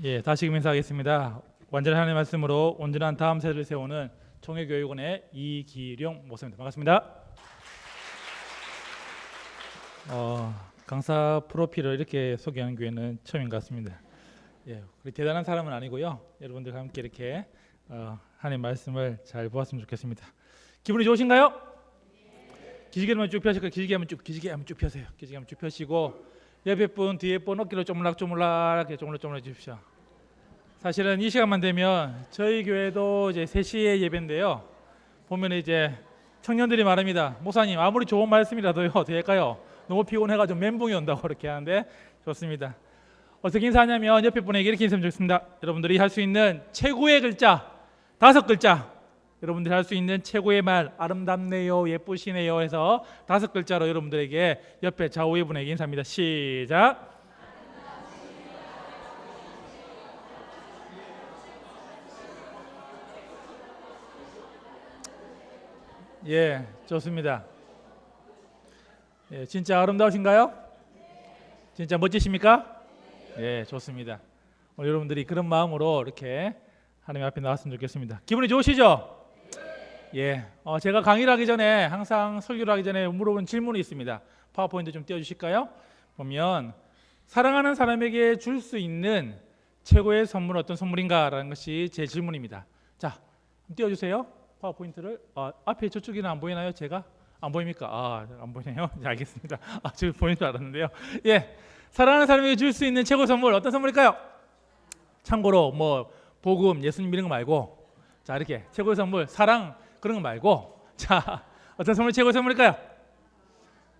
예, 다시금 인사하겠습니다. 완전한 하나님의 말씀으로 온전한 다음 세대를 세우는 총회교육원의 이기룡 목사입니다. 반갑습니다. 강사 프로필을 이렇게 소개하는 교회는 처음인 것 같습니다. 예, 우리 대단한 사람은 아니고요. 여러분들과 함께 이렇게 하나님의 말씀을 잘 보았으면 좋겠습니다. 기분이 좋으신가요? 기지개만 쭉 펴실까요? 기지개 한번 쭉 펴세요. 기지개 한번 쭉 펴시고 옆에 분, 뒤에 분 어깨를 쪼물락쪼물락 이렇게 쪼물락쪼물락 해주십시오. 사실은 이 시간만 되면 저희 교회도 이제 3시에 예배인데요. 보면 이제 청년들이 말합니다. 목사님 아무리 좋은 말씀이라도요 될까요? 너무 피곤해가지고 멘붕이 온다고 그렇게 하는데 좋습니다. 어떻게 인사하냐면 옆에 분에게 이렇게 인사하면 좋습니다. 여러분들이 할 수 있는 최고의 글자 5글자, 여러분들이 할 수 있는 최고의 말 아름답네요, 예쁘시네요 해서 5글자로 여러분들에게 옆에 좌우의 분에게 인사합니다. 시작. 예, 좋습니다. 예, 진짜 아름다우신가요? 진짜 멋지십니까? 예, 좋습니다. 여러분들이 그런 마음으로 이렇게 하나님 앞에 나왔으면 좋겠습니다. 기분이 좋으시죠? 예, 제가 강의를 하기 전에 항상 설교를 하기 전에 물어보는 질문이 있습니다. 파워포인트 좀 띄워주실까요? 보면 사랑하는 사람에게 줄 수 있는 최고의 선물은 어떤 선물인가라는 것이 제 질문입니다. 자, 띄워주세요. 파워포인트를. 앞에 저쪽에는 안 보이나요? 제가? 안 보입니까? 안 보이네요. 네, 알겠습니다. 지금 보이는 줄 알았는데요. 예, 사랑하는 사람에게 줄 수 있는 최고 선물 어떤 선물일까요? 참고로 뭐 복음, 예수님 이런 거 말고, 자 이렇게 최고의 선물, 사랑 그런 거 말고, 자 어떤 선물이 최고의 선물일까요?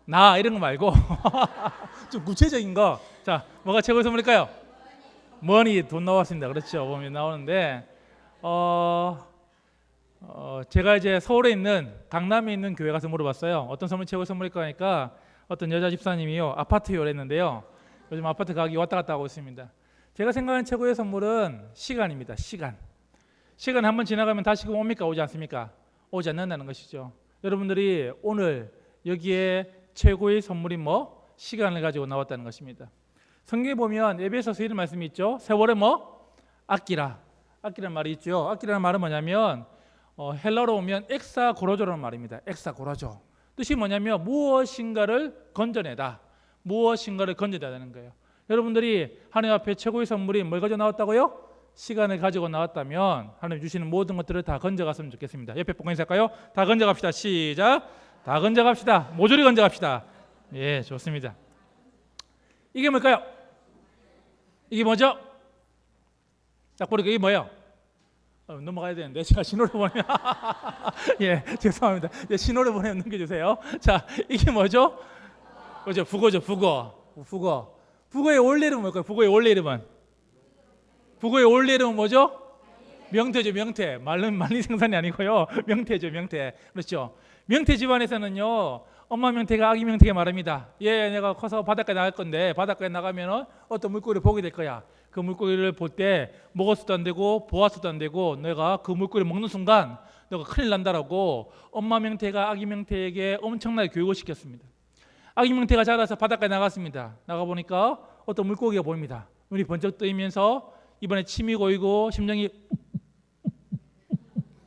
나 이런 거 말고 좀 구체적인 거. 자, 뭐가 최고의 선물일까요? 머니, 돈 나왔습니다. 그렇죠. 보면 나오는데 제가 이제 서울에 있는 강남에 있는 교회 가서 물어봤어요. 어떤 선물이 최고의 선물일까 하니까 어떤 여자 집사님이요 아파트 요랬는데요. 요즘 아파트 가격이 왔다 갔다 하고 있습니다. 제가 생각하는 최고의 선물은 시간입니다. 시간 한번 지나가면 다시 옵니까? 오지 않습니까? 오지 않는다는 것이죠. 여러분들이 오늘 여기에 최고의 선물이 뭐? 시간을 가지고 나왔다는 것입니다. 성경에 보면 에베소서 이런 말씀이 있죠. 세월에 뭐? 아끼라는 말이 있죠. 아끼라는 말은 뭐냐면 헬라어로 보면 엑사고라조라는 말입니다. 엑사고라조. 뜻이 뭐냐면 무엇인가를 건져내다. 무엇인가를 건져내다는 거예요. 여러분들이 하나님 앞에 최고의 선물이 뭘 가지고 나왔다고요? 시간을 가지고 나왔다면 하나님 주시는 모든 것들을 다 건져갔으면 좋겠습니다. 옆에 보고 인사할까요? 다 건져갑시다. 시작. 다 건져갑시다. 모조리 건져갑시다. 예, 좋습니다. 이게 뭘까요? 이게 뭐죠? 딱 보니까 이게 뭐예요? 넘어가야 되는데 제가 신호를 보내면 예, 죄송합니다. 신호를 보내면 넘겨주세요. 자, 이게 뭐죠? 그죠? 북어죠. 북어. 북어의 원래 이름은 뭘까요? 북어의 원래 이름은 뭐죠? 명태죠. 명태. 말린 생산이 아니고요. 명태죠. 명태. 그렇죠. 명태 집안에서는요, 엄마 명태가 아기 명태에게 말합니다. 내가 커서 바닷가에 나갈 건데 바닷가에 나가면 어떤 물고기를 보게 될 거야. 그 물고기를 볼 때 먹었어도 안 되고 보았어도 안 되고 내가 그 물고기를 먹는 순간 너가 큰일 난다라고 엄마 명태가 아기 명태에게 엄청나게 교육을 시켰습니다. 아기 명태가 자라서 바닷가에 나갔습니다. 나가보니까 어떤 물고기가 보입니다. 눈이 번쩍 뜨이면서 이번에 침이 고이고 심장이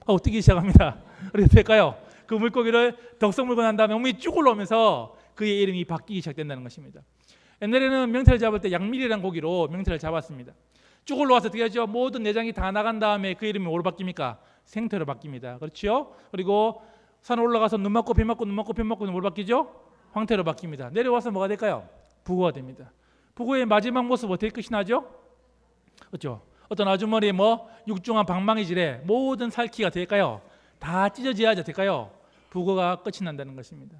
하고 뛰기 시작합니다. 어떻게 될까요? 그 물고기를 덕석 물고 난 다음에 몸이 쭉 올라오면서 그의 이름이 바뀌기 시작된다는 것입니다. 옛날에는 명태를 잡을 때 양미리라는 고기로 명태를 잡았습니다. 쭉 올라와서 어떻게 하죠? 모든 내장이 다 나간 다음에 그 이름이 뭐로 바뀝니까? 생태로 바뀝니다. 그렇죠? 그리고 산 올라가서 눈 맞고 비 맞고 눈 맞고 비 맞고 뭐로 바뀌죠? 황태로 바뀝니다. 내려와서 뭐가 될까요? 북어가 됩니다. 북어의 마지막 모습 어떻게 끝이 나죠? 그렇죠? 어떤 아주머니의 육중한 방망이질에 모든 살키가 될까요? 다 찢어져야지 될까요? 북어가 끝이 난다는 것입니다.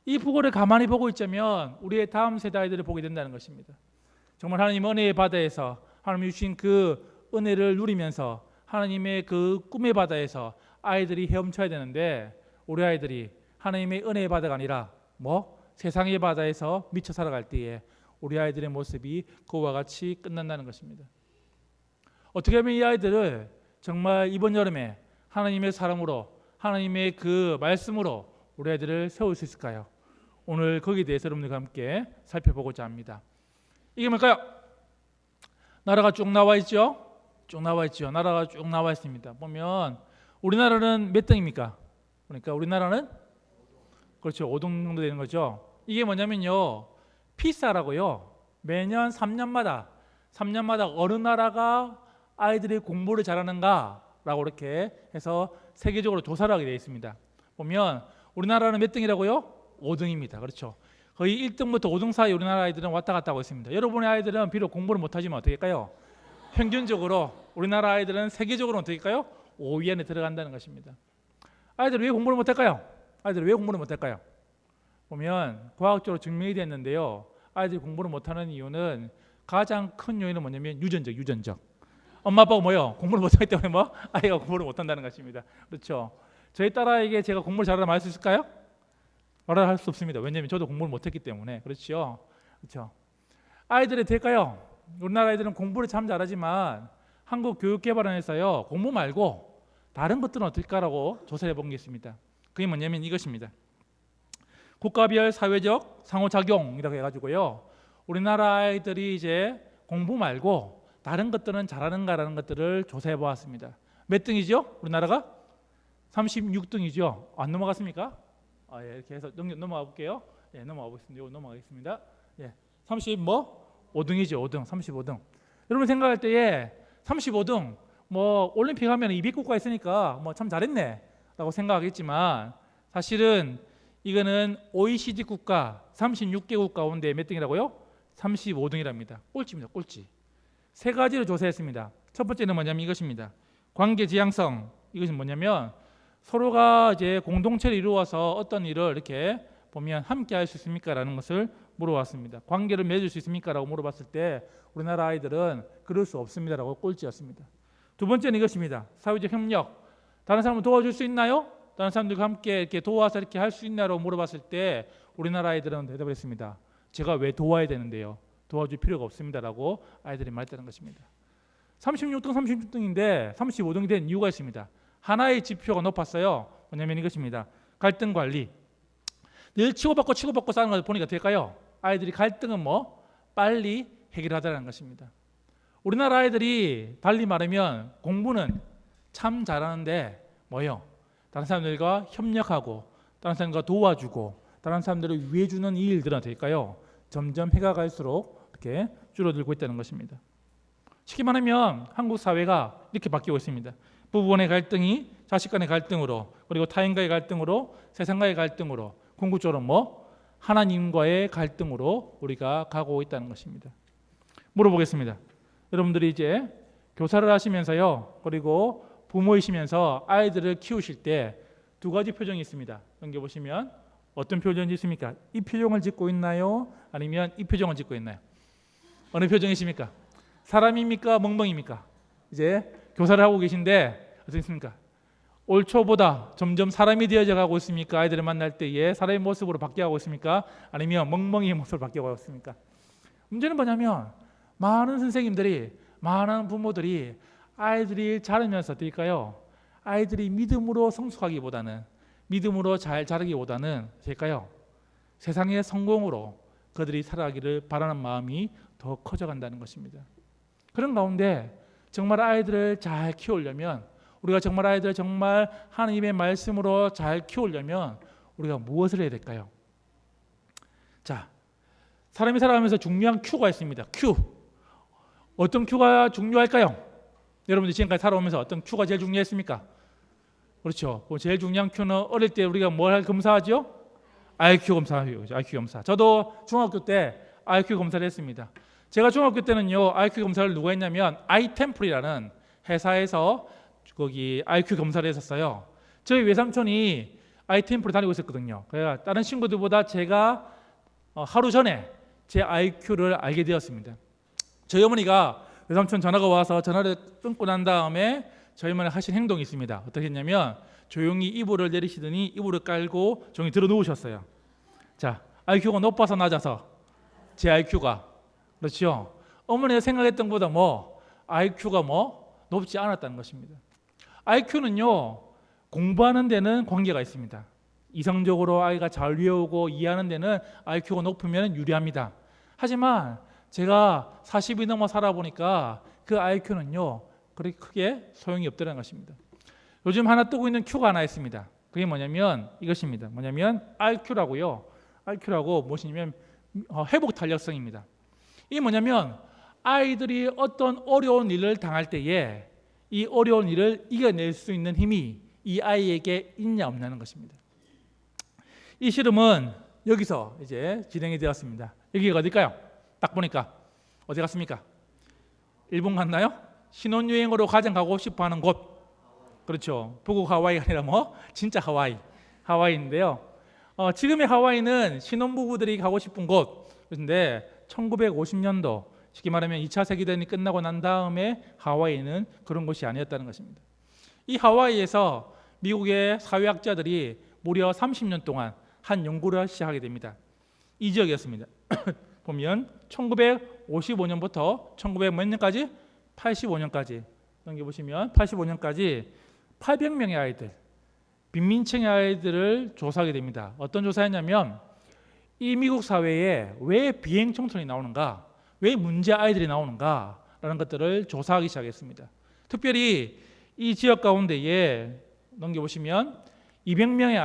이 북어를 가만히 보고 있자면 우리의 다음 세대 아이들을 보게 된다는 것입니다. 정말 하나님 은혜의 바다에서 하나님이 주신 그 은혜를 누리면서 하나님의 그 꿈의 바다에서 아이들이 헤엄쳐야 되는데 우리 아이들이 하나님의 은혜의 바다가 아니라 세상의 바다에서 미쳐 살아갈 때에 우리 아이들의 모습이 그와 같이 끝난다는 것입니다. 어떻게 하면 이 아이들을 정말 이번 여름에 하나님의 사랑으로 하나님의 그 말씀으로 우리 아이들을 세울 수 있을까요? 오늘 거기에 대해서 여러분들과 함께 살펴보고자 합니다. 이게 뭘까요? 나라가 쭉 나와 있죠. 쭉 나와 있죠. 나라가 쭉 나와 있습니다. 보면 우리나라는 몇 등입니까? 그러니까 우리나라는 그렇죠. 5등 정도 되는 거죠. 이게 뭐냐면요. 피사라고요. 매년 3년마다 어느 나라가 아이들이 공부를 잘하는가라고 이렇게 해서 세계적으로 조사를 하게 되어 있습니다. 보면 우리나라는 몇 등이라고요? 5등입니다. 그렇죠. 거의 1등부터 5등 사이 우리나라 아이들은 왔다 갔다 하고 있습니다. 여러분의 아이들은 비록 공부를 못하지만 어떻게 할까요? 평균적으로 우리나라 아이들은 세계적으로 어떻게 할까요? 5위 안에 들어간다는 것입니다. 아이들 왜 공부를 못할까요? 아이들 왜 공부를 못할까요? 보면 과학적으로 증명이 됐는데요. 아이들이 공부를 못하는 이유는 가장 큰 요인은 뭐냐면 유전적. 엄마 아빠가 뭐요? 공부를 못하기 때문에 뭐 아이가 공부를 못한다는 것입니다. 그렇죠. 저희 딸아이에게 제가 공부를 잘하라 말할 수 있을까요? 말할 수 없습니다. 왜냐하면 저도 공부를 못했기 때문에. 그렇죠. 그렇죠. 아이들이 될까요? 우리나라 아이들은 공부를 참 잘하지만 한국교육개발원에서요 공부 말고 다른 것들은 어떨까라고 조사해 본 게 있습니다. 그게 뭐냐면 이것입니다. 국가별 사회적 상호작용이라고 해가지고요 우리나라 아이들이 이제 공부 말고 다른 것들은 잘하는가라는 것들을 조사해 보았습니다. 몇 등이죠? 우리나라가 36등이죠. 안 넘어갔습니까? 예, 이렇게 해서 넘어가 볼게요. 예, 넘어가겠습니다. 예, 35등이죠. 5등, 35등. 여러분 생각할 때에 35등, 뭐 올림픽 하면 200국가 있으니까 뭐 참 잘했네라고 생각하겠지만 사실은 이거는 OECD 국가 36개국 가운데 몇 등이라고요? 35등이랍니다. 꼴찌입니다. 꼴찌. 세 가지를 조사했습니다. 첫 번째는 뭐냐면 이것입니다. 관계 지향성. 이것은 뭐냐면 서로가 이제 공동체를 이루어서 어떤 일을 이렇게 보면 함께 할 수 있습니까? 라는 것을 물어봤습니다. 관계를 맺을 수 있습니까? 라고 물어봤을 때 우리나라 아이들은 그럴 수 없습니다. 라고 꼴찌였습니다. 두 번째는 이것입니다. 사회적 협력. 다른 사람을 도와줄 수 있나요? 다른 사람들과 함께 이렇게 도와서 이렇게 할 수 있냐고 물어봤을 때 우리나라 아이들은 대답을 했습니다. 제가 왜 도와야 되는데요? 도와줄 필요가 없습니다라고 아이들이 말했다는 것입니다. 36등인데 35등이 된 이유가 있습니다. 하나의 지표가 높았어요. 뭐냐면 이것입니다. 갈등 관리. 늘 치고받고 싸는 걸 보니까 될까요? 아이들이 갈등은 뭐 빨리 해결하자는 것입니다. 우리나라 아이들이 달리 말하면 공부는 참 잘하는데 뭐요? 다른 사람들과 협력하고 다른 사람과 도와주고 다른 사람들을 위해주는 이 일들은 될까요? 점점 해가 갈수록 이렇게 줄어들고 있다는 것입니다. 쉽게 말하면 한국 사회가 이렇게 바뀌고 있습니다. 부부간의 갈등이 자식 간의 갈등으로 그리고 타인과의 갈등으로 세상과의 갈등으로 궁극적으로 뭐 하나님과의 갈등으로 우리가 가고 있다는 것입니다. 물어보겠습니다. 여러분들이 이제 교사를 하시면서요 그리고 부모이시면서 아이들을 키우실 때 두 가지 표정이 있습니다. 넘겨보시면 어떤 표정이 있습니까? 이 표정을 짓고 있나요? 아니면 이 표정을 짓고 있나요? 어느 표정이십니까? 사람입니까? 멍멍입니까? 이제 교사를 하고 계신데 어떻습니까? 올 초보다 점점 사람이 되어져 가고 있습니까? 아이들을 만날 때에 사람의 모습으로 바뀌어가고 있습니까? 아니면 멍멍이의 모습으로 바뀌어가고 있습니까? 문제는 뭐냐면 많은 선생님들이 많은 부모들이 아이들이 자라면서 어떨까요? 아이들이 믿음으로 성숙하기보다는 믿음으로 잘 자라기보다는 될까요? 세상의 성공으로 그들이 살아가기를 바라는 마음이 더 커져간다는 것입니다. 그런 가운데 정말 아이들을 잘 키우려면 우리가 정말 아이들을 정말 하나님의 말씀으로 잘 키우려면 우리가 무엇을 해야 될까요? 자, 사람이 살아가면서 중요한 큐가 있습니다. 큐. 어떤 큐가 중요할까요? 여러분들 지금까지 살아오면서 어떤 큐가 제일 중요했습니까? 그렇죠. 제일 중요한 큐는 어릴 때 우리가 뭘 검사하죠? IQ 검사하죠. IQ 검사. 저도 중학교 때 IQ 검사를 했습니다. 제가 중학교 때는요 IQ 검사를 누가 했냐면 아이템플이라는 회사에서 거기 IQ 검사를 했었어요. 저희 외삼촌이 아이템플을 다니고 있었거든요. 그래서 다른 친구들보다 제가 하루 전에 제 IQ를 알게 되었습니다. 저희 어머니가 외삼촌 전화가 와서 전화를 끊고 난 다음에 저희 어머니 하신 행동이 있습니다. 어떻게 했냐면 조용히 이불을 내리시더니 이불을 깔고 조용히 들어 누우셨어요. 자, IQ가 높아서 낮아서 제 IQ가 그렇죠. 어머니가 생각했던 것보다 IQ가 높지 않았다는 것입니다. IQ는요 공부하는 데는 관계가 있습니다. 이성적으로 아이가 잘 외우고 이해하는 데는 IQ가 높으면 유리합니다. 하지만 제가 40이 넘어 살아보니까 그 IQ는요 그렇게 크게 소용이 없다는 것입니다. 요즘 하나 뜨고 있는 Q가 하나 있습니다. 그게 뭐냐면 이것입니다. 뭐냐면 RQ라고요. RQ라고 무엇이냐면 회복 탄력성입니다. 이게 뭐냐면 아이들이 어떤 어려운 일을 당할 때에 이 어려운 일을 이겨낼 수 있는 힘이 이 아이에게 있냐 없냐는 것입니다. 이 실험은 여기서 이제 진행이 되었습니다. 여기가 어딜까요? 딱 보니까 어디 갔습니까? 일본 갔나요? 신혼여행으로 가장 가고 싶어하는 곳. 그렇죠. 북극 하와이가 아니라 진짜 하와이인데요. 지금의 하와이는 신혼부부들이 가고 싶은 곳. 그런데 1950년도 쉽게 말하면 2차 세계대전이 끝나고 난 다음에 하와이는 그런 곳이 아니었다는 것입니다. 이 하와이에서 미국의 사회학자들이 무려 30년 동안 한 연구를 시작하게 됩니다. 이 지역이었습니다. 보면 1955년부터 1900 몇 년까지? 85년까지 넘겨보시면 85년까지 800명의 아이들, 빈민층의 아이들을 조사하게 됩니다. 어떤 조사였냐면 이 미국 사회에 왜 비행 청소년이 나오는가, 왜 문제 아이들이 나오는가 라는 것들을 조사하기 시작했습니다. 특별히 이 지역 가운데에 넘겨보시면 200명의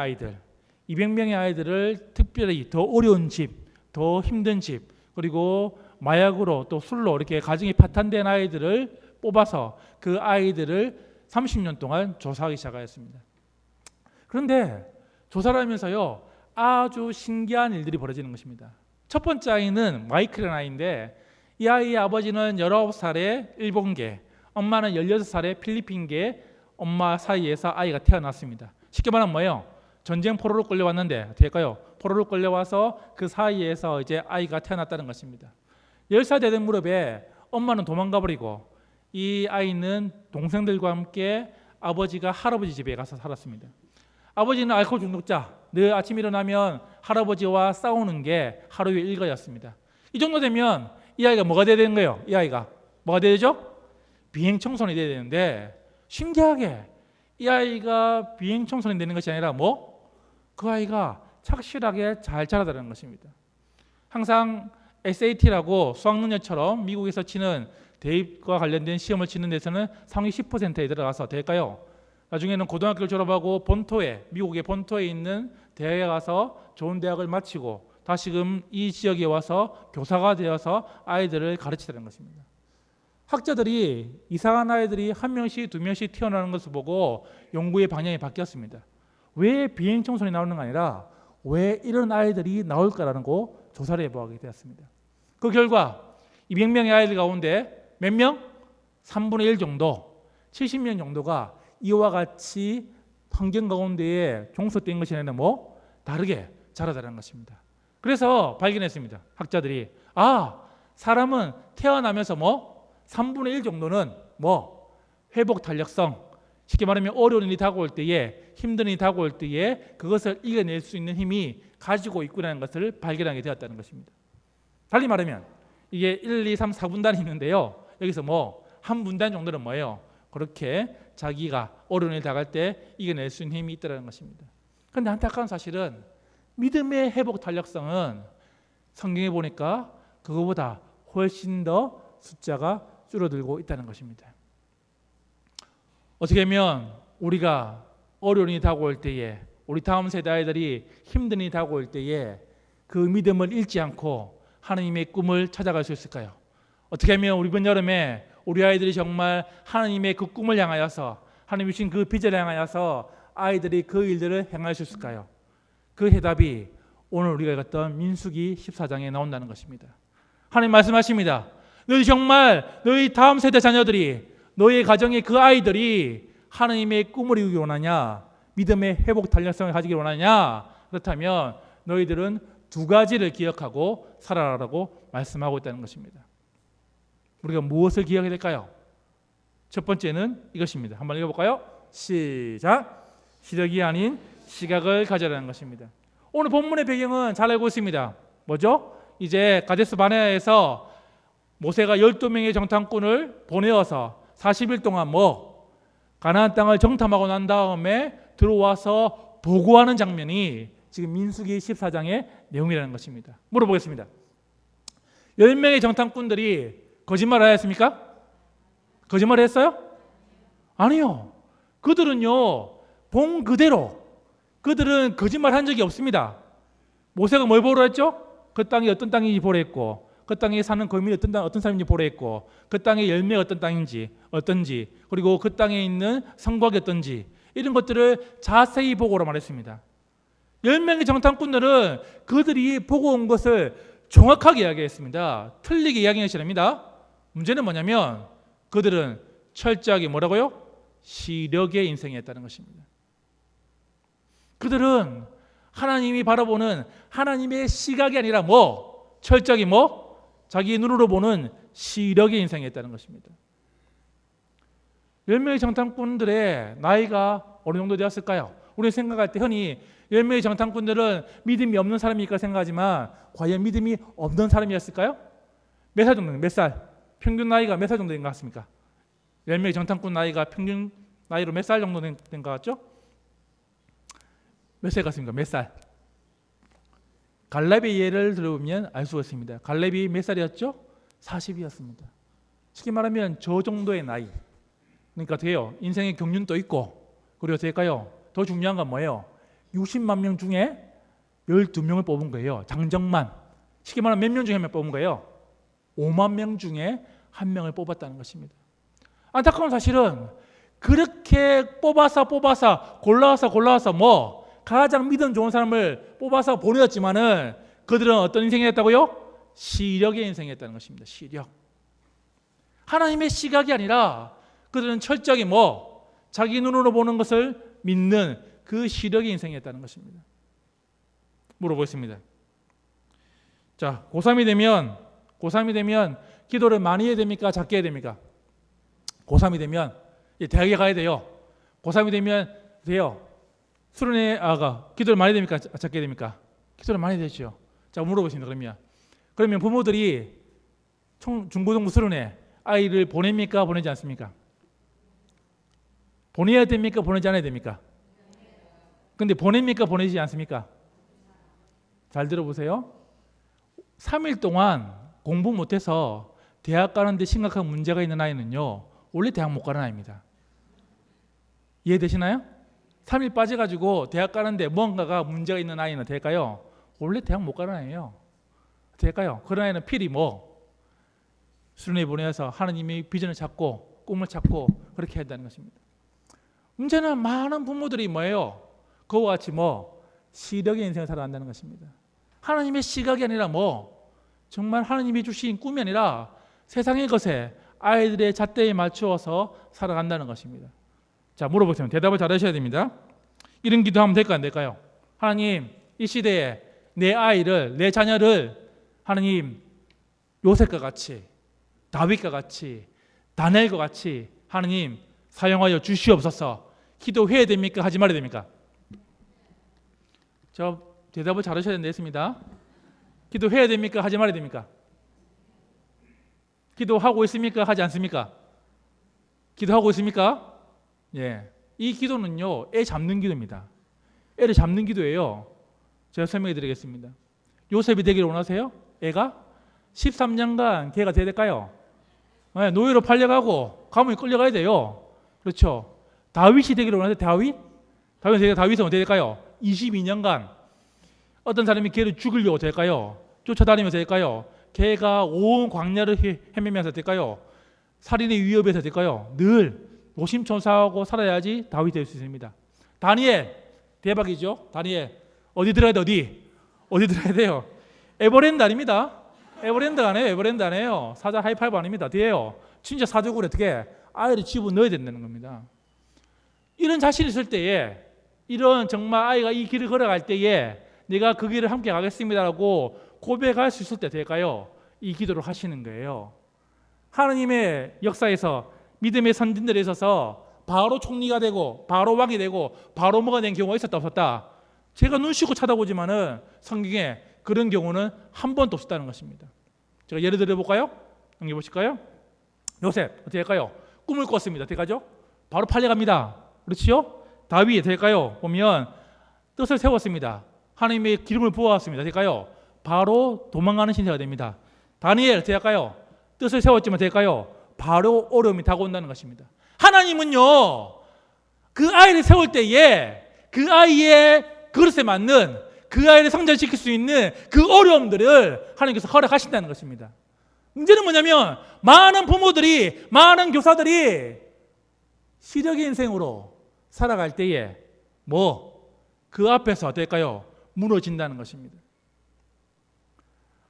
아이들을 특별히 더 어려운 집, 더 힘든 집, 그리고 마약으로 또 술로 이렇게 가정이 파탄된 아이들을 뽑아서 그 아이들을 30년 동안 조사하기 시작하였습니다. 그런데 조사를 하면서요 아주 신기한 일들이 벌어지는 것입니다. 첫 번째 아이는 마이클이라는 아이인데 이 아이의 아버지는 19살에 일본계, 엄마는 16살에 필리핀계 엄마 사이에서 아이가 태어났습니다. 쉽게 말하면 뭐예요? 전쟁 포로로 끌려왔는데 어떻게 할까요? 포로로 끌려와서 그 사이에서 이제 아이가 태어났다는 것입니다. 10살 되는 무렵에 엄마는 도망가 버리고 이 아이는 동생들과 함께 아버지가 할아버지 집에 가서 살았습니다. 아버지는 알코올 중독자, 늘 아침 일어나면 할아버지와 싸우는 게 하루의 일과였습니다. 이 정도 되면 이 아이가 뭐가 돼야 되는 거예요? 이 아이가 뭐가 돼야 되죠? 비행 청소년이 돼야 되는데 신기하게 이 아이가 비행 청소년이 되는 것이 아니라 그 아이가 착실하게 잘 자라다는 것입니다. 항상 SAT라고 수학능력처럼 미국에서 치는 대입과 관련된 시험을 치는 데서는 상위 10%에 들어가서 될까요? 나중에는 고등학교를 졸업하고 미국의 본토에 있는 대학에 가서 좋은 대학을 마치고 다시금 이 지역에 와서 교사가 되어서 아이들을 가르치는 것입니다. 학자들이 이상한 아이들이 한 명씩 두 명씩 태어나는 것을 보고 연구의 방향이 바뀌었습니다. 왜 비행 청소년이 나오는 게 아니라 왜 이런 아이들이 나올까라는 거 조사를 해보게 되었습니다. 그 결과 200명의 아이들 가운데 몇 명? 3분의 1 정도, 70명 정도가 이와 같이 환경 가운데에 종속된 것이 아니라 다르게 자라다는 것입니다. 그래서 발견했습니다. 학자들이 사람은 태어나면서 3분의 1 정도는 회복 탄력성, 쉽게 말하면 어려운 일이 다가올 때에, 힘든 일이 다가올 때에 그것을 이겨낼 수 있는 힘이 가지고 있구나는 것을 발견하게 되었다는 것입니다. 달리 말하면 이게 1, 2, 3, 4분단이 있는데요. 여기서 한 분단 정도는 뭐예요? 그렇게 자기가 어려운 일이 다가올 때 이겨낼 수 있는 힘이 있다는 것입니다. 그런데 안타까운 사실은 믿음의 회복 탄력성은 성경에 보니까 그거보다 훨씬 더 숫자가 줄어들고 있다는 것입니다. 어떻게 하면 우리가 어려운 일이 다가올 때에, 우리 다음 세대 아이들이 힘든 일이 다가올 때에 그 믿음을 잃지 않고 하나님의 꿈을 찾아갈 수 있을까요? 어떻게 하면 우리 이번 여름에 우리 아이들이 정말 하나님의 그 꿈을 향하여서, 하나님이 주신 그 비전을 향하여서 아이들이 그 일들을 행할 수 있을까요? 그 해답이 오늘 우리가 읽었던 민수기 14장에 나온다는 것입니다. 하나님 말씀하십니다. 너희 정말 너희 다음 세대 자녀들이, 너희 가정의 그 아이들이 하나님의 꿈을 이루기 원하냐? 믿음의 회복 탄력성을 가지기 원하냐? 그렇다면 너희들은 두 가지를 기억하고 살아라라고 말씀하고 있다는 것입니다. 우리가 무엇을 기억해야 될까요? 첫 번째는 이것입니다. 한번 읽어볼까요? 시작. 시력이 아닌 시각을 가져라는 것입니다. 오늘 본문의 배경은 잘 알고 있습니다. 뭐죠? 이제 가데스 바네아에서 모세가 12명의 정탐꾼을 보내어서 40일 동안 가나안 땅을 정탐하고 난 다음에 들어와서 보고하는 장면이 지금 민수기 14장의 내용이라는 것입니다. 물어보겠습니다. 10명의 정탐꾼들이 거짓말을 하였습니까? 거짓말을 했어요? 아니요. 그들은요, 본 그대로, 그들은 거짓말 한 적이 없습니다. 모세가 뭘 보러 했죠? 그 땅이 어떤 땅인지 보러 했고, 그 땅에 사는 거민이 어떤 사람인지 보러 했고, 그 땅의 열매가 어떤 땅인지, 어떤지, 그리고 그 땅에 있는 성곽이 어떤지, 이런 것들을 자세히 보고 오라 말했습니다. 10명의 정탐꾼들은 그들이 보고 온 것을 정확하게 이야기했습니다. 틀리게 이야기하지 않습니다. 문제는 뭐냐면 그들은 철저하게 뭐라고요? 시력의 인생이었다는 것입니다. 그들은 하나님이 바라보는 하나님의 시각이 아니라 철저하게 자기 눈으로 보는 시력의 인생이었다는 것입니다. 10명의 정탐꾼들의 나이가 어느 정도 되었을까요? 우리는 생각할 때 흔히 10명의 정탐꾼들은 믿음이 없는 사람일까 생각하지만 과연 믿음이 없는 사람이었을까요? 몇 살 정도, 몇 살? 평균 나이가 몇 살 정도 된 것 같습니까? 10명의 정탐꾼 나이가 평균 나이로 몇 살 정도 된 것 같죠? 몇 살 같습니까? 몇 살? 갈렙의 예를 들어보면 알 수가 있습니다. 갈렙이 몇 살이었죠? 40이었습니다. 쉽게 말하면 저 정도의 나이. 그러니까 돼요. 인생의 경륜도 있고, 그리고 될까요? 더 중요한 건 뭐예요? 60만 명 중에 12명을 뽑은 거예요. 장정만. 쉽게 말하면 몇 명 중에 한 명 뽑은 거예요? 5만 명 중에 한 명을 뽑았다는 것입니다. 안타까운 사실은 그렇게 뽑아서 골라와서 가장 믿음 좋은 사람을 뽑아서 보내었지만은 그들은 어떤 인생이었다고요? 시력의 인생이었다는 것입니다. 시력. 하나님의 시각이 아니라 그들은 철저하게 자기 눈으로 보는 것을 믿는 그 시력의 인생이었다는 것입니다. 물어보겠습니다. 자, 고3이 되면 기도를 많이 해야 됩니까? 작게 해야 됩니까? 고3이 되면 대학에 가야 돼요. 고3이 되면 돼요. 수련회 기도를 많이 됩니까? 작게 해야 됩니까? 기도를 많이 되죠. 자, 물어보겠습니다. 그러면 부모들이 중고등부 수련회 아이를 보냅니까? 보내지 않습니까? 보내야 됩니까? 보내지 않아야 됩니까? 근데 보냅니까? 보내지 않습니까? 잘 들어보세요. 3일 동안 공부 못해서 대학 가는데 심각한 문제가 있는 아이는요, 원래 대학 못 가는 아이입니다. 이해되시나요? 3일 빠져가지고 대학 가는데 뭔가가 문제가 있는 아이는 될까요? 원래 대학 못 가는 아이예요. 될까요? 그런 아이는 필히 수련회 보내서 하나님의 비전을 찾고 꿈을 찾고 그렇게 해야 한다는 것입니다. 문제는 많은 부모들이 뭐예요? 그와 같이 시력의 인생을 살아간다는 것입니다. 하나님의 시각이 아니라 정말 하나님이 주신 꿈이 아니라 세상의 것에 아이들의 잣대에 맞추어서 살아간다는 것입니다. 자, 물어보시면 대답을 잘 하셔야 됩니다. 이런 기도하면 될까요? 안 될까요? 하나님, 이 시대에 내 아이를, 내 자녀를 하나님 요셉과 같이, 다윗과 같이, 다니엘과 같이 하나님 사용하여 주시옵소서. 기도해야 됩니까? 하지 말아야 됩니까? 저 대답을 잘 하셔야 된다. 기도해야 됩니까? 하지 말아야 됩니까? 기도하고 있습니까? 하지 않습니까? 기도하고 있습니까? 예. 이 기도는요, 애 잡는 기도입니다. 애를 잡는 기도예요. 제가 설명해 드리겠습니다. 요셉이 되기를 원하세요? 애가 13년간 걔가 돼야 될까요? 네, 노예로 팔려가고 감옥에 끌려가야 돼요. 그렇죠. 다윗이 되기를 원하세요? 다윗은 어떻게 될까요? 22년간 어떤 사람이 걔를 죽이려고 될까요? 쫓아다니면서 될까요? 걔가 온 광야를 헤매면서 될까요? 살인의 위협에서 될까요? 늘 노심초사하고 살아야지 다윗이 될 수 있습니다. 다니엘 대박이죠. 다니엘 어디 들어야 돼? 어디 들어야 돼요? 에버랜드 아닙니다. 에버랜드 아니에요. 사자 하이파이브 아닙니다. 뒤에요. 진짜 사족을 어떻게 아이를 집어넣어야 된다는 겁니다. 이런 자신이 있을 때에, 이런 정말 아이가 이 길을 걸어갈 때에 내가 그 길을 함께 가겠습니다라고 고백할 수 있을 때 될까요? 이 기도를 하시는 거예요. 하나님의 역사에서 믿음의 선진들에 있어서 바로 총리가 되고 바로 왕이 되고 바로 뭐가 된 경우가 있었다 없었다? 제가 눈 씻고 쳐다보지만은 성경에 그런 경우는 한 번도 없었다는 것입니다. 제가 예를 들어 볼까요? 넘겨 보실까요? 요셉 어떻게 할까요? 꿈을 꿨습니다. 어떻게 하죠? 바로 팔려갑니다. 그렇지요? 다윗 될까요? 보면 뜻을 세웠습니다. 하나님의 기름을 부어왔습니다. 될까요? 바로 도망가는 신세가 됩니다. 다니엘 어떻게 할까요? 뜻을 세웠지만 될까요? 바로 어려움이 다가온다는 것입니다. 하나님은요, 그 아이를 세울 때에 그 아이의 그릇에 맞는, 그 아이를 성장시킬 수 있는 그 어려움들을 하나님께서 허락하신다는 것입니다. 문제는 뭐냐면 많은 부모들이, 많은 교사들이 시력의 인생으로 살아갈 때에 그 앞에서 어떨까요? 무너진다는 것입니다.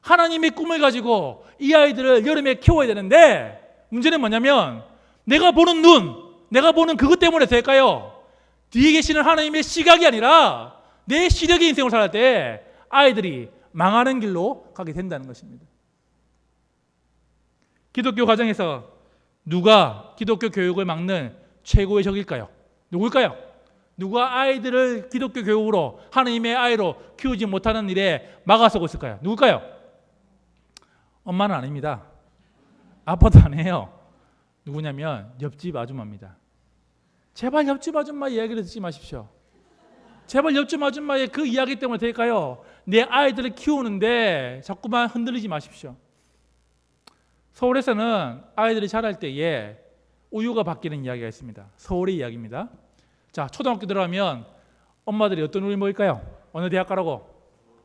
하나님의 꿈을 가지고 이 아이들을 여름에 키워야 되는데 문제는 뭐냐면 내가 보는 눈, 내가 보는 그것 때문에 될까요? 뒤에 계시는 하나님의 시각이 아니라 내 시력의 인생을 살할 때 아이들이 망하는 길로 가게 된다는 것입니다. 기독교 가정에서 누가 기독교 교육을 막는 최고의 적일까요? 누굴까요? 누가 아이들을 기독교 교육으로 하나님의 아이로 키우지 못하는 일에 막아서고 있을까요? 누굴까요? 엄마는 아닙니다. 아빠도 아니에요. 누구냐면 옆집 아줌마입니다. 제발 옆집 아줌마 이야기를 듣지 마십시오. 제발 옆집 아줌마의 그 이야기 때문에 될까요? 내 아이들을 키우는데 자꾸만 흔들리지 마십시오. 서울에서는 아이들이 자랄 때에 우유가 바뀌는 이야기가 있습니다. 서울의 이야기입니다. 자, 초등학교 들어가면 엄마들이 어떤 우유 먹을까요? 어느 대학 가라고?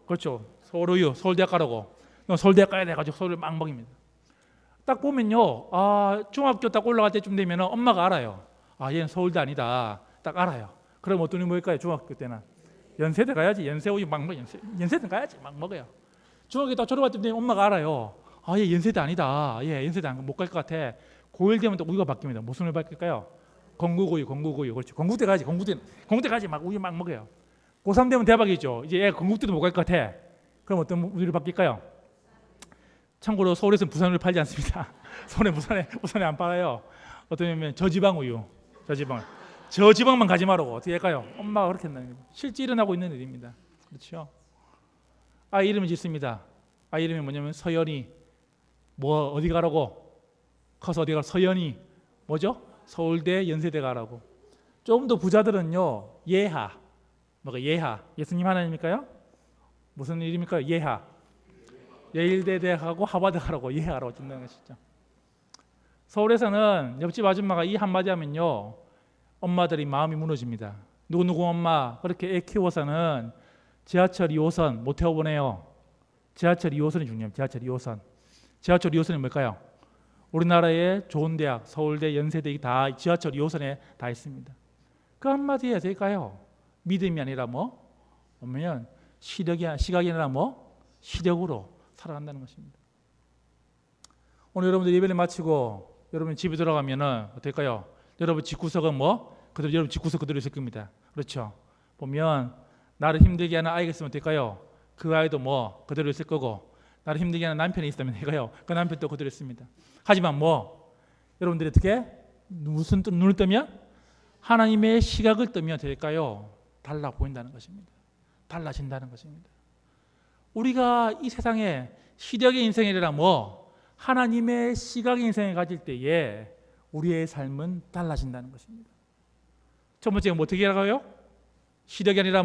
그렇죠. 서울우유, 서울대학 가라고. 서울대학 가야 돼가지고 서울을 막 먹입니다. 딱 보면요, 중학교 딱 올라갈 때쯤 되면 엄마가 알아요. 얘는 서울대 아니다. 딱 알아요. 그럼 어떤 우유 먹을까요? 중학교 때는 연세대 가야지. 연세우유 막 먹어요. 연세대 가야지. 막 먹어요. 중학교 딱 졸업할 때 되면 엄마가 알아요. 얘 연세대 아니다. 얘 연세대 못 갈 것 같아. 고1 되면 또 우유가 바뀝니다. 무슨 우유 바뀔까요? 건국우유. 그렇죠. 건국대 가야지. 건국대 가야지. 막 우유 막 먹어요. 고3 되면 대박이죠. 이제 애 건국대도 못 갈 것 같아. 그럼 어떤 우유를 바뀔까요? 참고로 서울에서는 부산우유를 팔지 않습니다. 부산에 안 팔아요. 어떠냐면 저지방 우유. 저지방만 가지 말라고. 어떻게 할까요? 엄마가 그렇게 한다는 거예요. 실제 일어나고 있는 일입니다. 그렇죠? 아이 이름을 짓습니다. 아이 이름이 뭐냐면 서연이. 어디 가라고? 커서 어디 가라? 서연이. 뭐죠? 서울대, 연세대 가라고. 좀 더 부자들은요, 예하. 예하? 예수님 하나님일까요? 무슨 이름일까요? 예하. 예일대 대학하고 하버드 가라고. 예하라고 준다는 것이죠. 서울에서는 옆집 아줌마가 이 한마디 하면요, 엄마들이 마음이 무너집니다. 누구 엄마 그렇게 애 키워서는 지하철 2호선 못 태워보내요. 지하철 2호선이 중요합니다. 지하철 2호선이 뭘까요? 우리나라의 좋은 대학, 서울대, 연세대 다 지하철 2호선에 다 있습니다. 그 한마디에 될까요? 믿음이 아니라 뭐냐면 시각이 아니라 시력으로 살아간다는 것입니다. 오늘 여러분들 예배를 마치고 여러분 집에 들어가면은 어떨까요? 여러분 집구석은 그대로 여러분 집구석 그대로 있을 겁니다. 그렇죠? 보면 나를 힘들게 하는 아이가 있으면 어떨까요? 그 아이도 그대로 있을 거고, 나를 힘들게 하는 남편이 있다면 될까요? 그 남편도 그대로 있습니다. 하지만 여러분들이 어떻게 무슨 눈을 뜨면 하나님의 시각을 뜨면 될까요? 달라 보인다는 것입니다. 달라진다는 것입니다. 우리가 이 세상에 시력의 인생이라 하나님의 시각의 인생을 가질 때에 우리의 삶은 달라진다는 것입니다. 첫 번째가 어떻게 하라고요? 시력이 아니라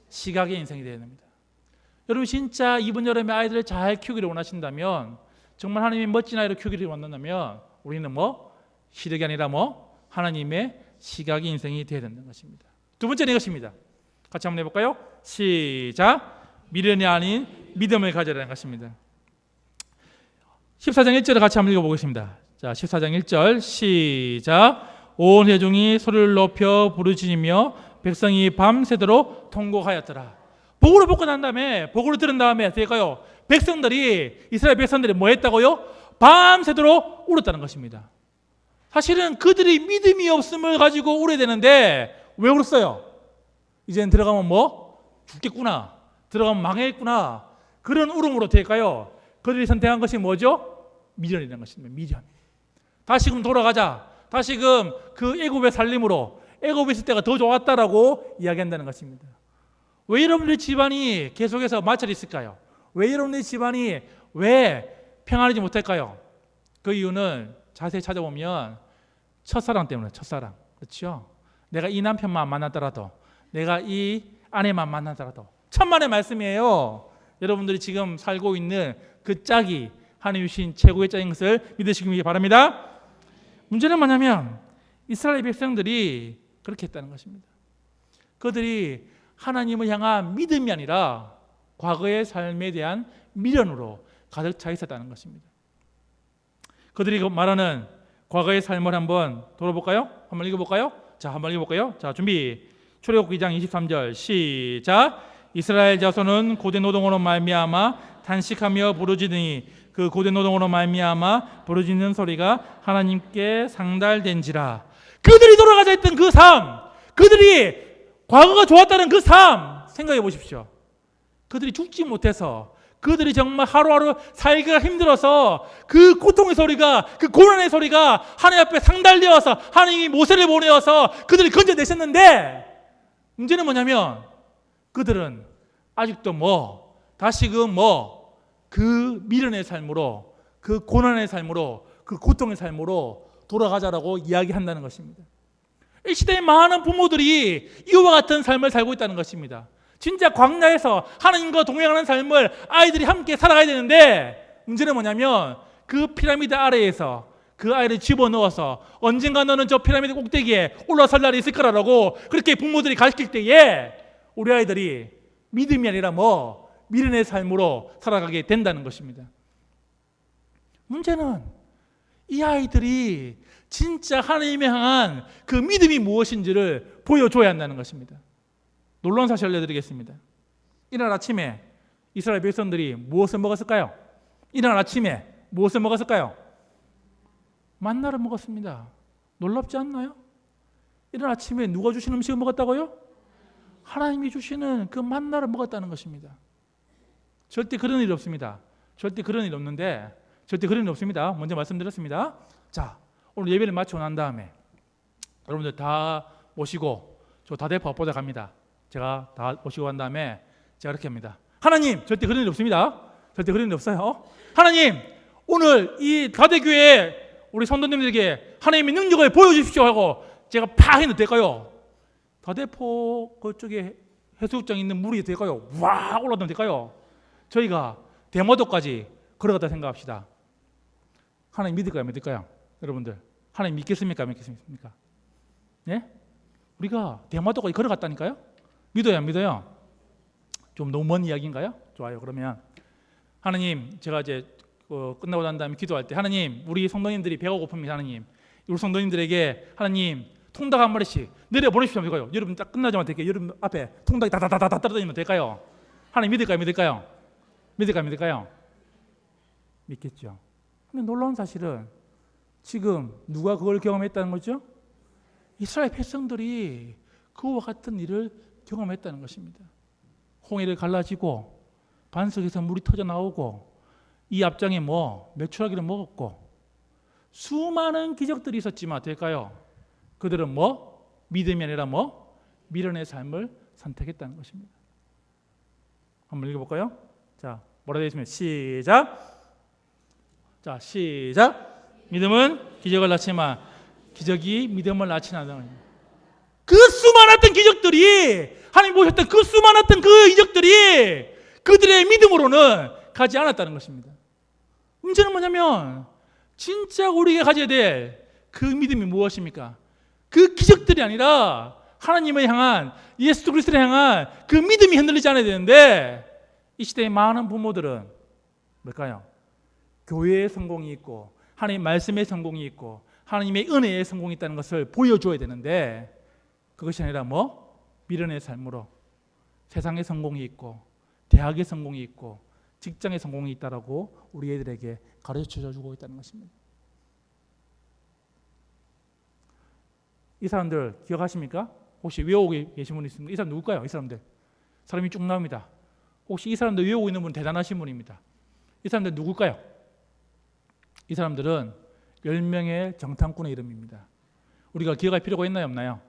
시각의 인생이 되어야 됩니다. 여러분 진짜 이번 여름에 아이들을 잘 키우기를 원하신다면, 정말 하나님의 멋진 아이를 키우기를 원한다면 우리는 시력이 아니라 하나님의 시각의 인생이 되어야 된다는 것입니다. 두 번째는 이것입니다. 같이 한번 해볼까요? 시작. 미련이 아닌 믿음을 가져라는 것입니다. 14장 1절을 같이 한번 읽어보겠습니다. 자, 14장 1절 시작. 온 회중이 소리를 높여 부르짖으며 백성이 밤새도록 통곡하였더라. 보고를 받고 난 다음에, 보고를 들은 다음에 될까요? 이스라엘 백성들이 뭐 했다고요? 밤새도록 울었다는 것입니다. 사실은 그들이 믿음이 없음을 가지고 울어야 되는데 왜 울었어요? 이제는 들어가면 죽겠구나, 들어가면 망했구나, 그런 울음으로 될까요? 그들이 선택한 것이 뭐죠? 미련이라는 것입니다. 미련. 다시금 돌아가자, 다시금 그 애굽의 살림으로, 애굽에 있을 때가 더 좋았다라고 이야기한다는 것입니다. 왜 여러분들 집안이 계속해서 마찰이 있을까요? 왜 여러분들 집안이 왜 평안하지 못할까요? 그 이유는 자세히 찾아보면 첫사랑 때문에. 첫사랑. 그렇죠? 내가 이 남편만 만나더라도, 내가 이 아내만 만나더라도, 천만의 말씀이에요. 여러분들이 지금 살고 있는 그 짝이 하나님 주신 최고의 짝인 것을 믿으시기 바랍니다. 문제는 뭐냐면 이스라엘 백성들이 그렇게 했다는 것입니다. 그들이 하나님을 향한 믿음이 아니라 과거의 삶에 대한 미련으로 가득 차 있었다는 것입니다. 그들이 말하는 과거의 삶을 한번 돌아볼까요? 한번 읽어볼까요? 자, 한번 읽어볼까요? 자, 준비. 출애굽기 2장 23절 시작. 이스라엘 자손은 고된 노동으로 말미암아 탄식하며 부르짖으니 그 고된 노동으로 말미암아 부르짖는 소리가 하나님께 상달된지라. 그들이 돌아가자 했던 그 삶, 그들이 과거가 좋았다는 그 삶 생각해 보십시오. 그들이 죽지 못해서, 그들이 정말 하루하루 살기가 힘들어서 그 고통의 소리가, 그 고난의 소리가 하나님 앞에 상달되어서 하나님이 모세를 보내어서 그들이 건져내셨는데, 문제는 뭐냐면 그들은 아직도 다시금 그 미련의 삶으로, 그 고난의 삶으로, 그 고통의 삶으로 돌아가자라고 이야기한다는 것입니다. 이 시대의 많은 부모들이 이와 같은 삶을 살고 있다는 것입니다. 진짜 광야에서 하나님과 동행하는 삶을 아이들이 함께 살아가야 되는데, 문제는 뭐냐면 그 피라미드 아래에서 그 아이를 집어넣어서 언젠가 너는 저 피라미드 꼭대기에 올라설 날이 있을 거라고 그렇게 부모들이 가르칠 때에 우리 아이들이 믿음이 아니라 미련의 삶으로 살아가게 된다는 것입니다. 문제는 이 아이들이 진짜 하나님에 향한 그 믿음이 무엇인지를 보여줘야 한다는 것입니다. 놀라운 사실 알려드리겠습니다. 이날 아침에 이스라엘 백성들이 무엇을 먹었을까요? 이날 아침에 무엇을 먹었을까요? 만나를 먹었습니다. 놀랍지 않나요? 이날 아침에 누가 주신 음식을 먹었다고요? 하나님이 주시는 그 만나를 먹었다는 것입니다. 절대 그런 일이 없습니다. 절대 그런 일이 없는데, 절대 그런 일이 없습니다. 먼저 말씀드렸습니다. 자, 오늘 예배를 마치고 난 다음에 여러분들 다 모시고 저 다대포 앞보다 갑니다. 제가 다 모시고 간 다음에 제가 이렇게 합니다. 하나님, 절대 그런 일 없습니다. 절대 그런 일 없어요. 하나님, 오늘 이 가대교회 우리 성도님들에게 하나님의 능력을 보여주십시오 하고 제가 팍 해도 될까요? 다대포 그쪽에 해수욕장에 있는 물이 될까요? 와 올라가면 될까요? 저희가 대마도까지 걸어갔다 생각합시다. 하나님 믿을까요? 믿을까요? 여러분들 하나님 믿겠습니까? 믿겠습니까? 예? 우리가 대마도까지 걸어갔다니까요? 믿어요? 안 믿어요? 좀 너무 먼 이야기인가요? 좋아요. 그러면 하나님, 제가 이제 끝나고 난 다음에 기도할 때, 하나님, 우리 성도님들이 배가 고픕니다. 하나님, 우리 성도님들에게 하나님 통닭 한 마리씩 내려보내십시오. 될까요? 여러분 딱 끝나자마자 될까요? 여러분 앞에 통닭이 다다다다 떨어지면 될까요? 하나님 믿을까요? 믿을까요? 믿을까요? 믿을까요? 믿겠죠. 근데 놀라운 사실은 지금 누가 그걸 경험했다는 거죠? 이스라엘 백성들이 그와 같은 일을 경험했다는 것입니다. 홍해를 갈라지고 반석에서 물이 터져 나오고 이 앞장에 메추라기를 먹었고 수많은 기적들이 있었지만 될까요? 그들은 믿음이 아니라 미련의 삶을 선택했다는 것입니다. 한번 읽어볼까요? 자, 뭐라 되어 있으면 시작. 자, 시작. 믿음은 기적을 낳지만 기적이 믿음을 낳지는 않는다. 그 수많았던 기적들이, 하나님 보셨던 그 수많았던 그 이적들이 그들의 믿음으로는 가지 않았다는 것입니다. 문제는 뭐냐면 진짜 우리가 가져야 될 그 믿음이 무엇입니까? 그 기적들이 아니라 하나님을 향한, 예수 그리스도를 향한 그 믿음이 흔들리지 않아야 되는데, 이 시대의 많은 부모들은 뭘까요? 교회의 성공이 있고 하나님의 말씀의 성공이 있고 하나님의 은혜의 성공이 있다는 것을 보여줘야 되는데, 그것이 아니라 미련의 삶으로 세상의 성공이 있고 대학의 성공이 있고 직장의 성공이 있다라고 우리 애들에게 가르쳐주고 있다는 것입니다. 이 사람들 기억하십니까? 혹시 외우고 계신 분 있습니까? 이 사람 누굴까요? 이 사람들 사람이 쭉 나옵니다. 혹시 이 사람들 외우고 있는 분 대단하신 분입니다. 이 사람들 누굴까요? 이 사람들은 10명의 정탐꾼의 이름입니다. 우리가 기억할 필요가 있나요? 없나요?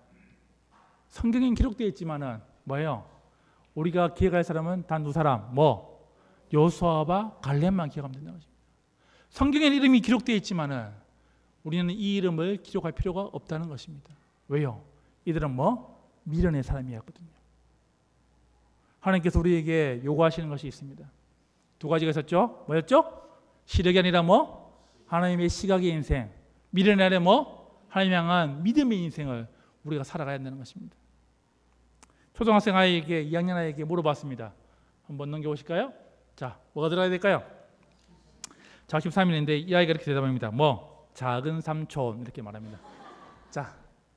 성경엔 기록되어 있지만은 뭐예요? 우리가 기억할 사람은 단 두 사람, 여호수아와 갈렙만 기억하면 된다는 것입니다. 성경엔 이름이 기록되어 있지만은 우리는 이 이름을 기록할 필요가 없다는 것입니다. 왜요? 이들은 미련의 사람이었거든요. 하나님께서 우리에게 요구하시는 것이 있습니다. 두 가지가 있었죠. 뭐였죠? 시력이 아니라 뭐? 하나님의 시각의 인생. 미련이 아니라 뭐? 하나님 향한 믿음의 인생을 우리가 살아가야 한다는 것입니다. 초등학생 아이에게 2학년 아이에게 물어봤습니다. 한번 넘겨보실까요? 자, 뭐가 들어가야 될까요? 자, 13일인데 이 아이가 이렇게 대답합니다. 뭐? 작은 삼촌 이렇게 말합니다. 자,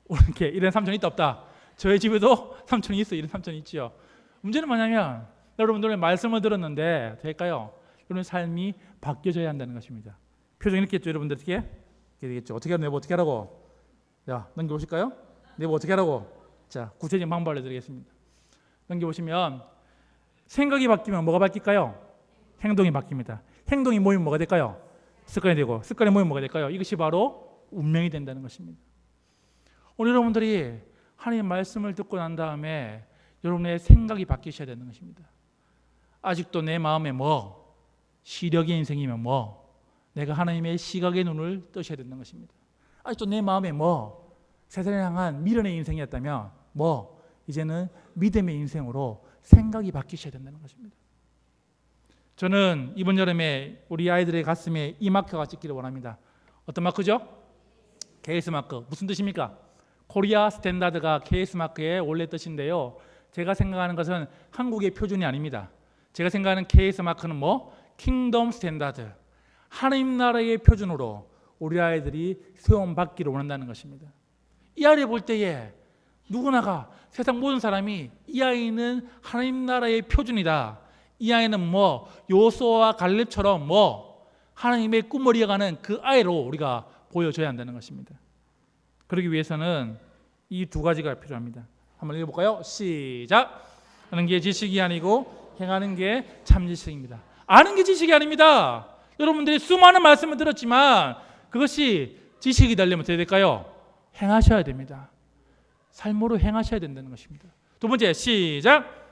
이렇게 이런 삼촌이 있다 없다? 저희 집에도 삼촌이 있어요. 이런 삼촌이 있지요. 문제는 뭐냐면 여러분들의 말씀을 들었는데 될까요? 여러분 삶이 바뀌어져야 한다는 것입니다. 표정이 이렇게 했죠. 여러분들 어떻게? 이렇게 되겠죠. 어떻게 하면 내가 어떻게 하라고? 자, 넘겨보실까요? 내가 어떻게 하라고? 자, 구체적인 방법을 알려드리겠습니다. 넘겨보시면 생각이 바뀌면 뭐가 바뀔까요? 행동이 바뀝니다. 행동이 모이면 뭐가 될까요? 습관이 되고 습관이 모이면 뭐가 될까요? 이것이 바로 운명이 된다는 것입니다. 오늘 여러분들이 하나님의 말씀을 듣고 난 다음에 여러분의 생각이 바뀌셔야 되는 것입니다. 아직도 내 마음에 뭐? 시력의 인생이면 뭐? 내가 하나님의 시각의 눈을 뜨셔야 되는 것입니다. 아직도 내 마음에 뭐? 세상을 향한 미련의 인생이었다면 뭐? 이제는 믿음의 인생으로 생각이 바뀌셔야 된다는 것입니다. 저는 이번 여름에 우리 아이들의 가슴에 이 마크가 찍기를 원합니다. 어떤 마크죠? KS 마크. 무슨 뜻입니까? 코리아 스탠다드가 KS 마크의 원래 뜻인데요. 제가 생각하는 것은 한국의 표준이 아닙니다. 제가 생각하는 KS 마크는 뭐? 킹덤 스탠다드. 하나님 나라의 표준으로 우리 아이들이 세움받기를 원한다는 것입니다. 이 아이를 볼 때에 누구나가 세상 모든 사람이 이 아이는 하나님 나라의 표준이다. 이 아이는 뭐 요소와 갈렙처럼 뭐 하나님의 꿈을 이어가는 그 아이로 우리가 보여줘야 한다는 것입니다. 그러기 위해서는 이 두 가지가 필요합니다. 한번 읽어볼까요? 시작! 하는 게 지식이 아니고 행하는 게 참 지식입니다. 아는 게 지식이 아닙니다. 여러분들이 수많은 말씀을 들었지만 그것이 지식이 되려면 어떻게 될까요? 행하셔야 됩니다. 삶으로 행하셔야 된다는 것입니다. 두 번째, 시작!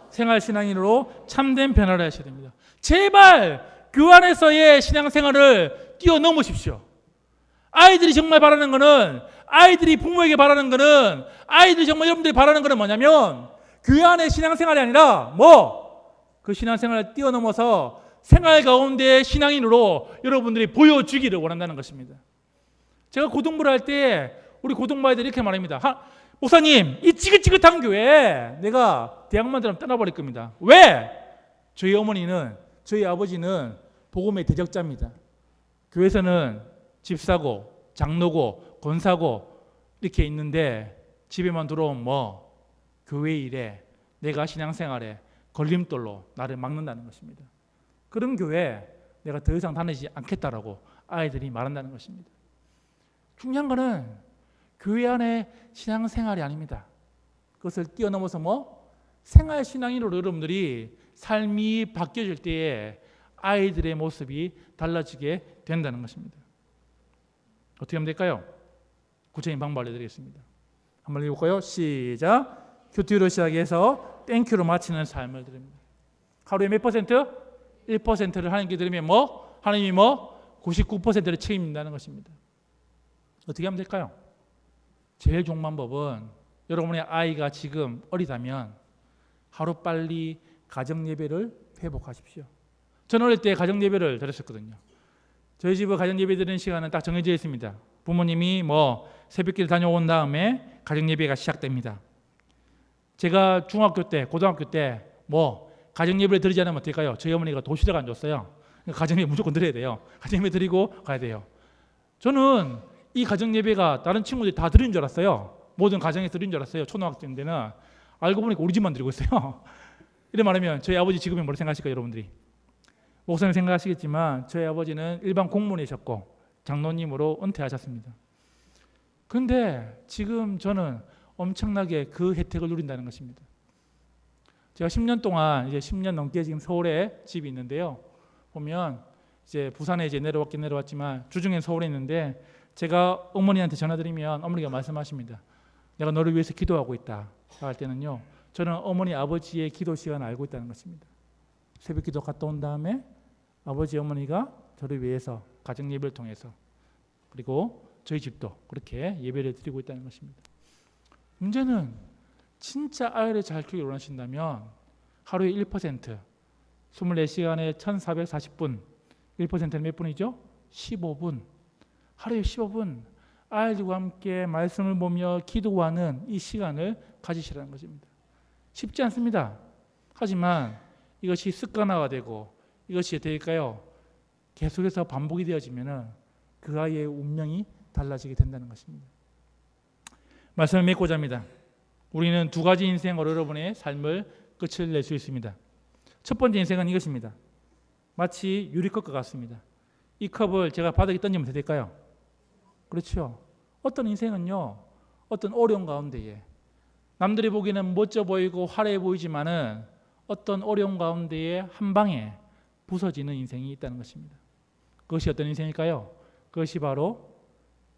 생활신앙인으로 참된 변화를 하셔야 됩니다. 제발 그 안에서의 신앙생활을 뛰어넘으십시오. 아이들이 정말 바라는 것은, 아이들이 부모에게 바라는 것은, 아이들이 정말 여러분들이 바라는 것은 뭐냐면 그 안에 신앙생활이 아니라 그 신앙생활을 뛰어넘어서 생활 가운데 신앙인으로 여러분들이 보여주기를 원한다는 것입니다. 제가 고등부를 할 때 우리 고등부 아이들이 이렇게 말합니다. 목사님, 이 지긋지긋한 교회 내가 대학만 들어가면 떠나버릴 겁니다. 왜? 저희 어머니는, 저희 아버지는 복음의 대적자입니다. 교회에서는 집사고 장로고 권사고 이렇게 있는데 집에만 들어오면 교회 일에 내가 신앙생활에 걸림돌로 나를 막는다는 것입니다. 그런 교회 내가 더 이상 다니지 않겠다라고 아이들이 말한다는 것입니다. 중요한 거는 교회 안에 신앙생활이 아닙니다. 그것을 뛰어넘어서 생활신앙인으로 여러분들이 삶이 바뀌어질 때에 아이들의 모습이 달라지게 된다는 것입니다. 어떻게 하면 될까요? 구체적인 방법을 알려드리겠습니다. 한번 읽어볼까요? 시작! 큐티로 시작해서 땡큐로 마치는 삶을 드립니다. 하루에 몇 퍼센트? 1%를 하나님께 드리면 하나님이 99%를 책임진다는 것입니다. 어떻게 하면 될까요? 제일 좋은 방법은 여러분의 아이가 지금 어리다면 하루빨리 가정예배를 회복하십시오. 저는 어릴 때 가정예배를 드렸었거든요. 저희 집은 가정예배 드리는 시간은 딱 정해져 있습니다. 부모님이 새벽길 다녀온 다음에 가정예배가 시작됩니다. 제가 중학교 때, 고등학교 때 가정예배를 드리지 않으면 어떨까요? 저희 어머니가 도시락 안 줬어요. 가정예배 무조건 드려야 돼요. 가정예배 드리고 가야 돼요. 저는 이 가정예배가 다른 친구들이 다 드리는 줄 알았어요. 모든 가정에서 드리는 줄 알았어요. 초등학생 때는. 알고 보니까 우리 집만 드리고 있어요. 이래 말하면 저희 아버지 지금이 뭐라고 생각하실까요, 여러분들이? 목사님 생각하시겠지만 저희 아버지는 일반 공무원이셨고 장로님으로 은퇴하셨습니다. 그런데 지금 저는 엄청나게 그 혜택을 누린다는 것입니다. 제가 10년 동안 이제 10년 넘게 지금 서울에 집이 있는데요. 보면 이제 부산에 이제 내려왔지만 주중엔 서울에 있는데 제가 어머니한테 전화드리면 어머니가 말씀하십니다. 내가 너를 위해서 기도하고 있다 할 때는요. 저는 어머니 아버지의 기도 시간을 알고 있다는 것입니다. 새벽 기도 갔다 온 다음에 아버지 어머니가 저를 위해서 가정 예배를 통해서 그리고 저희 집도 그렇게 예배를 드리고 있다는 것입니다. 문제는 진짜 아이를 잘 키우기 원하신다면 하루에 1%, 24시간에 1440분 1%는 몇 분이죠? 15분. 하루에 15분 아이들과 함께 말씀을 보며 기도하는 이 시간을 가지시라는 것입니다. 쉽지 않습니다. 하지만 이것이 습관화가 되고 이것이 될까요? 계속해서 반복이 되어지면 그 아이의 운명이 달라지게 된다는 것입니다. 말씀을 맺고자 합니다. 우리는 두 가지 인생으로 여러분의 삶을 끝을 낼 수 있습니다. 첫 번째 인생은 이것입니다. 마치 유리컵과 같습니다. 이 컵을 제가 바닥에 던지면 될까요? 그렇죠. 어떤 인생은요, 어떤 어려운 가운데에 남들이 보기에는 멋져 보이고 화려해 보이지만은 어떤 어려운 가운데에 한 방에 부서지는 인생이 있다는 것입니다. 그것이 어떤 인생일까요? 그것이 바로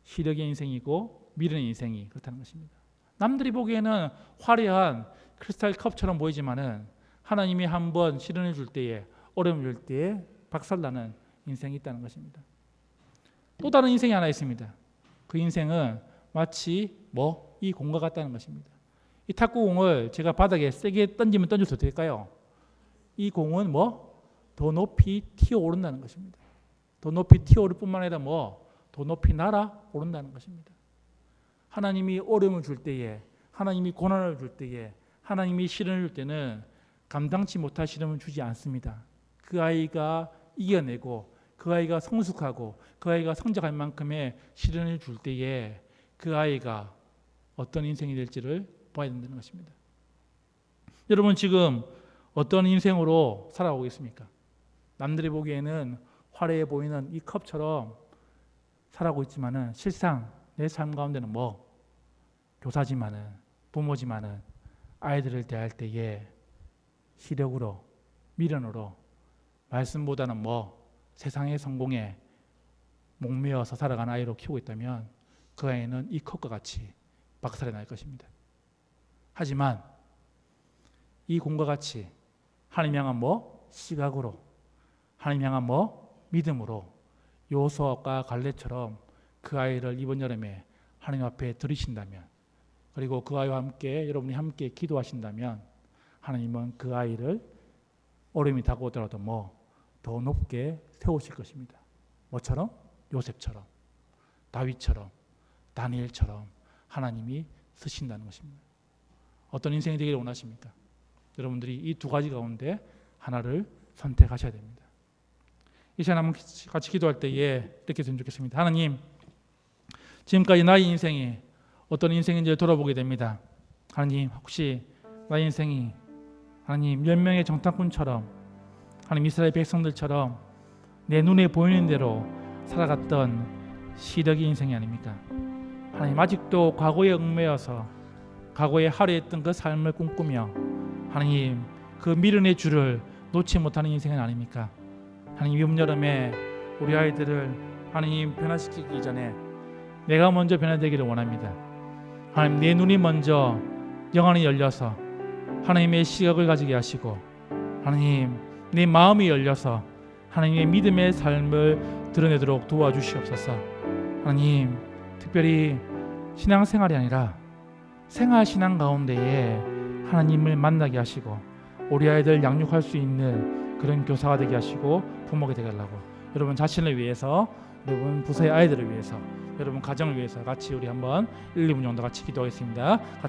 시력의 인생이고 미련의 인생이 그렇다는 것입니다. 남들이 보기에는 화려한 크리스탈 컵처럼 보이지만은 하나님이 한번 시련을 줄 때에 어려움을 줄 때에 박살나는 인생이 있다는 것입니다. 또 다른 인생이 하나 있습니다. 그 인생은 마치 이 공과 같다는 것입니다. 이 탁구공을 제가 바닥에 세게 던지면 던져도 될까요? 이 공은 더 높이 튀어오른다는 것입니다. 더 높이 튀어오를 뿐만 아니라 더 높이 날아오른다는 것입니다. 하나님이 어려움을 줄 때에, 하나님이 고난을 줄 때에, 하나님이 시련을 줄 때는 감당치 못할 시련을 주지 않습니다. 그 아이가 이겨내고 그 아이가 성숙하고 그 아이가 성장할 만큼의 시련을 줄 때에 그 아이가 어떤 인생이 될지를 봐야 된다는 것입니다. 여러분 지금 어떤 인생으로 살아오고 있습니까? 남들이 보기에는 화려해 보이는 이 컵처럼 살아오고 있지만은 실상 내 삶 가운데는 교사지만은 부모지만은 아이들을 대할 때에 시력으로 미련으로 말씀보다는 세상의 성공에 목매어서 살아가는 아이로 키우고 있다면 그 아이는 이 컵과 같이 박살이 날 것입니다. 하지만 이 공과 같이 하나님 향한 시각으로 하나님 향한 믿음으로 요수아와 갈렙처럼 그 아이를 이번 여름에 하나님 앞에 들이신다면 그리고 그 아이와 함께 여러분이 함께 기도하신다면 하나님은 그 아이를 어려움이 다가오더라도 더 높게 세우실 것입니다. 뭐처럼? 요셉처럼, 다윗처럼, 다니엘처럼 하나님이 쓰신다는 것입니다. 어떤 인생이 되기를 원하십니까? 여러분들이 이 두 가지 가운데 하나를 선택하셔야 됩니다. 이 시간 한번 같이 기도할 때에 이렇게 했으면 좋겠습니다. 하나님, 지금까지 나의 인생이 어떤 인생인지 돌아보게 됩니다. 하나님, 혹시 나의 인생이 하나님 10명의 정탐꾼처럼 하나님 이스라엘 백성들처럼 내 눈에 보이는 대로 살아갔던 시력의 인생이 아닙니까? 하나님, 아직도 과거에 얽매여서 과거에 화려했던 그 삶을 꿈꾸며 하나님 그 미련의 줄을 놓지 못하는 인생은 아닙니까? 하나님, 이번 여름에 우리 아이들을 하나님 변화시키기 전에 내가 먼저 변화되기를 원합니다. 하나님, 내 눈이 먼저 영안이 열려서 하나님의 시각을 가지게 하시고 하나님 내 마음이 열려서 하나님의 믿음의 삶을 드러내도록 도와주시옵소서. 하나님, 특별히 신앙생활이 아니라 생활신앙 가운데에 하나님을 만나게 하시고 우리 아이들 양육할 수 있는 그런 교사가 되게 하시고 부모가 되게 하려고 여러분 자신을 위해서, 여러분 부서의 아이들을 위해서, 여러분 가정을 위해서 같이 우리 한번 1, 2분 정도 같이 기도하겠습니다. 같이